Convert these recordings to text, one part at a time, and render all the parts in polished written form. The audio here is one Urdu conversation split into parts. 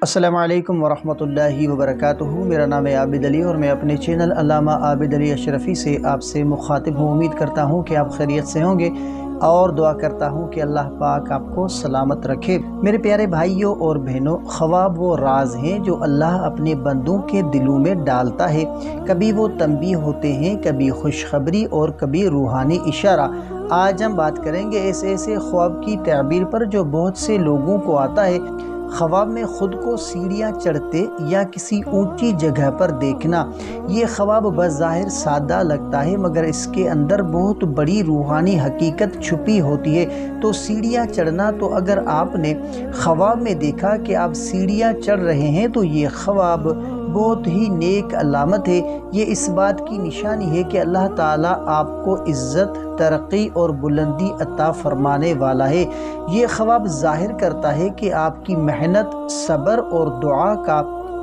السلام علیکم ورحمۃ اللہ وبرکاتہ۔ میرا نام ہے عابد علی اور میں اپنے چینل علامہ عابد علی اشرفی سے آپ سے مخاطب ہوں۔ امید کرتا ہوں کہ آپ خیریت سے ہوں گے اور دعا کرتا ہوں کہ اللہ پاک آپ کو سلامت رکھے۔ میرے پیارے بھائیوں اور بہنوں، خواب وہ راز ہیں جو اللہ اپنے بندوں کے دلوں میں ڈالتا ہے۔ کبھی وہ تنبیہ ہوتے ہیں، کبھی خوشخبری اور کبھی روحانی اشارہ۔ آج ہم بات کریں گے ایسے خواب کی تعبیر پر جو بہت سے لوگوں کو آتا ہے۔ خواب میں خود کو سیڑھیاں چڑھتے یا کسی اونچی جگہ پر دیکھنا۔ یہ خواب بظاہر سادہ لگتا ہے مگر اس کے اندر بہت بڑی روحانی حقیقت چھپی ہوتی ہے۔ تو سیڑھیاں چڑھنا، تو اگر آپ نے خواب میں دیکھا کہ آپ سیڑھیاں چڑھ رہے ہیں تو یہ خواب بہت ہی نیک علامت ہے۔ یہ اس بات کی نشانی ہے کہ اللہ تعالیٰ آپ کو عزت، ترقی اور بلندی عطا فرمانے والا ہے۔ یہ خواب ظاہر کرتا ہے کہ آپ کی محنت، صبر اور دعا کا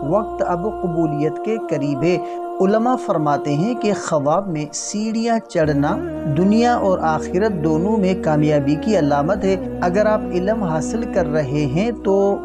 وقت اب قبولیت کے قریب ہے۔ علماء فرماتے ہیں کہ خواب میں سیڑھیاں چڑھنا دنیا اور آخرت دونوں میں کامیابی کی علامت ہے۔ اگر آپ علم حاصل کر رہے ہیں تو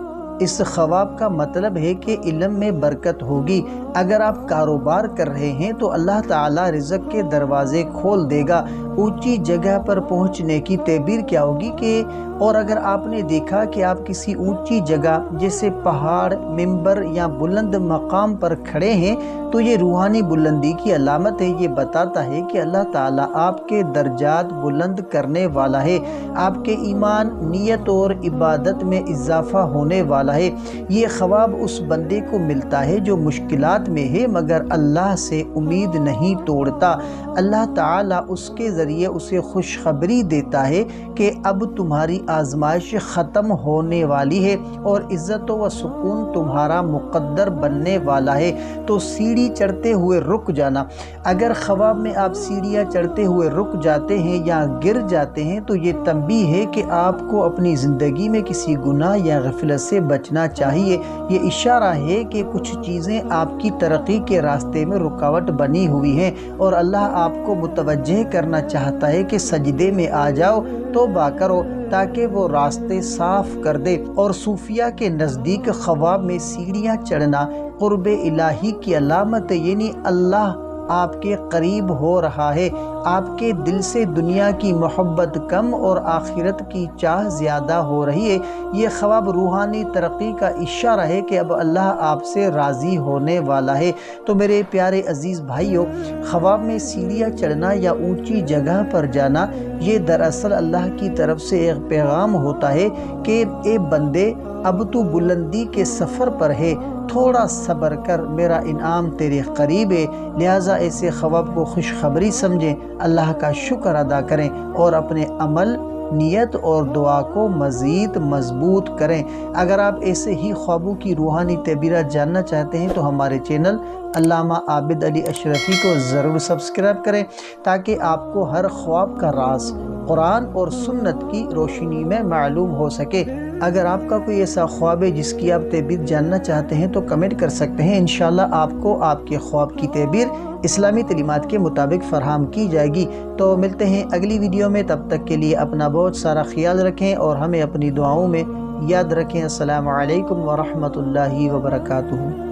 اس خواب کا مطلب ہے کہ علم میں برکت ہوگی۔ اگر آپ کاروبار کر رہے ہیں تو اللہ تعالیٰ رزق کے دروازے کھول دے گا۔ اونچی جگہ پر پہنچنے کی تعبیر کیا ہوگی اور اگر آپ نے دیکھا کہ آپ کسی اونچی جگہ جیسے پہاڑ، منبر یا بلند مقام پر کھڑے ہیں تو یہ روحانی بلندی کی علامت ہے۔ یہ بتاتا ہے کہ اللہ تعالیٰ آپ کے درجات بلند کرنے والا ہے، آپ کے ایمان، نیت اور عبادت میں اضافہ ہونے والا ہے۔ یہ خواب اس بندے کو ملتا ہے جو مشکلات میں ہے مگر اللہ سے امید نہیں توڑتا۔ اللہ تعالیٰ اس کے ذریعے اسے خوشخبری دیتا ہے کہ اب تمہاری آزمائش ختم ہونے والی ہے اور عزت و سکون تمہارا مقدر بننے والا ہے۔ تو سیڑھی چڑھتے ہوئے رک جانا۔ اگر خواب میں آپ سیڑھیاں چڑھتے ہوئے رک جاتے ہیں یا گر جاتے ہیں تو یہ تنبیہ ہے کہ آپ کو اپنی زندگی میں کسی گناہ یا غفلت سے بچنا چاہیے۔ یہ اشارہ ہے کہ کچھ چیزیں آپ کی ترقی کے راستے میں رکاوٹ بنی ہوئی ہیں اور اللہ آپ کو متوجہ کرنا چاہتا ہے کہ سجدے میں آ جاؤ، توبہ کرو تاکہ وہ راستے صاف کر دے۔ اور صوفیہ کے نزدیک خواب میں سیڑھیاں چڑھنا قرب الہی کی علامت ہے، یعنی اللہ آپ کے قریب ہو رہا ہے۔ آپ کے دل سے دنیا کی محبت کم اور آخرت کی چاہ زیادہ ہو رہی ہے۔ یہ خواب روحانی ترقی کا اشارہ ہے کہ اب اللہ آپ سے راضی ہونے والا ہے۔ تو میرے پیارے عزیز بھائیوں، خواب میں سیڑھیاں چڑھنا یا اونچی جگہ پر جانا، یہ دراصل اللہ کی طرف سے ایک پیغام ہوتا ہے کہ اے بندے، اب تو بلندی کے سفر پر ہے، تھوڑا صبر کر، میرا انعام تیرے قریب ہے۔ لہٰذا ایسے خواب کو خوشخبری سمجھیں، اللہ کا شکر ادا کریں اور اپنے عمل، نیت اور دعا کو مزید مضبوط کریں۔ اگر آپ ایسے ہی خوابوں کی روحانی تعبیرات جاننا چاہتے ہیں تو ہمارے چینل علامہ عابد علی اشرفی کو ضرور سبسکرائب کریں تاکہ آپ کو ہر خواب کا راز قرآن اور سنت کی روشنی میں معلوم ہو سکے۔ اگر آپ کا کوئی ایسا خواب ہے جس کی آپ تعبیر جاننا چاہتے ہیں تو کمنٹ کر سکتے ہیں۔ انشاءاللہ آپ کو آپ کے خواب کی تعبیر اسلامی تعلیمات کے مطابق فراہم کی جائے گی۔ تو ملتے ہیں اگلی ویڈیو میں، تب تک کے لیے اپنا بہت سارا خیال رکھیں اور ہمیں اپنی دعاؤں میں یاد رکھیں۔ السلام علیکم ورحمۃ اللہ وبرکاتہ۔